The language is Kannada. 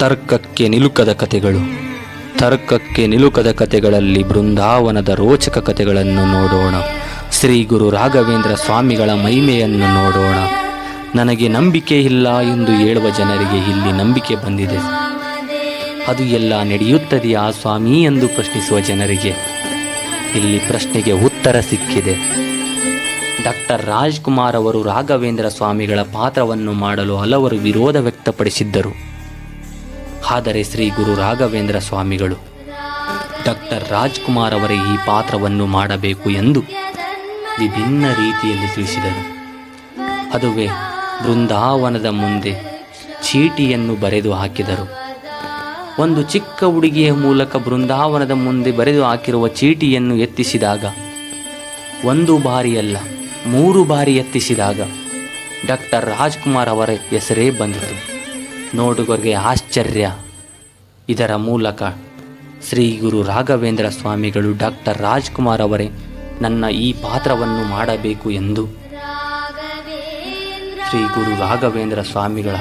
ತರ್ಕಕ್ಕೆ ನಿಲುಕದ ಕಥೆಗಳು. ತರ್ಕಕ್ಕೆ ನಿಲುಕದ ಕಥೆಗಳಲ್ಲಿ ಬೃಂದಾವನದ ರೋಚಕ ಕಥೆಗಳನ್ನು ನೋಡೋಣ. ಶ್ರೀ ಗುರು ರಾಘವೇಂದ್ರ ಸ್ವಾಮಿಗಳ ಮಹಿಮೆಯನ್ನು ನೋಡೋಣ. ನನಗೆ ನಂಬಿಕೆ ಇಲ್ಲ ಎಂದು ಹೇಳುವ ಜನರಿಗೆ ಇಲ್ಲಿ ನಂಬಿಕೆ ಬಂದಿದೆ. ಅದು ಎಲ್ಲ ನಡೆಯುತ್ತದೆಯಾ ಸ್ವಾಮಿ ಎಂದು ಪ್ರಶ್ನಿಸುವ ಜನರಿಗೆ ಇಲ್ಲಿ ಪ್ರಶ್ನೆಗೆ ಉತ್ತರ ಸಿಕ್ಕಿದೆ. ಡಾಕ್ಟರ್ ರಾಜ್ಕುಮಾರ್ ಅವರು ರಾಘವೇಂದ್ರ ಸ್ವಾಮಿಗಳ ಪಾತ್ರವನ್ನು ಮಾಡಲು ಹಲವರು ವಿರೋಧ ವ್ಯಕ್ತಪಡಿಸಿದ್ದರು. ಆದರೆ ಶ್ರೀ ಗುರು ರಾಘವೇಂದ್ರ ಸ್ವಾಮಿಗಳು ಡಾಕ್ಟರ್ ರಾಜ್ಕುಮಾರ್ ಅವರೇ ಈ ಪಾತ್ರವನ್ನು ಮಾಡಬೇಕು ಎಂದು ವಿಭಿನ್ನ ರೀತಿಯಲ್ಲಿ ತಿಳಿಸಿದರು. ಅದುವೇ ಬೃಂದಾವನದ ಮುಂದೆ ಚೀಟಿಯನ್ನು ಬರೆದು ಹಾಕಿದರು. ಒಂದು ಚಿಕ್ಕ ಹುಡುಗಿಯ ಮೂಲಕ ಬೃಂದಾವನದ ಮುಂದೆ ಬರೆದು ಹಾಕಿರುವ ಚೀಟಿಯನ್ನು ಎತ್ತಿಸಿದಾಗ, ಒಂದು ಬಾರಿಯಲ್ಲ 3 ಬಾರಿ ಎತ್ತಿಸಿದಾಗ ಡಾಕ್ಟರ್ ರಾಜ್ಕುಮಾರ್ ಅವರ ಹೆಸರೇ ಬಂದಿತು. ನೋಡುಗರಿಗೆ ಆಶ್ಚರ್ಯ. ಇದರ ಮೂಲಕ ಶ್ರೀ ಗುರು ರಾಘವೇಂದ್ರ ಸ್ವಾಮಿಗಳು ಡಾಕ್ಟರ್ ರಾಜ್ಕುಮಾರ್ ಅವರೇ ನನ್ನ ಈ ಪಾತ್ರವನ್ನು ಮಾಡಬೇಕು ಎಂದು ಶ್ರೀ ಗುರು ರಾಘವೇಂದ್ರ ಸ್ವಾಮಿಗಳ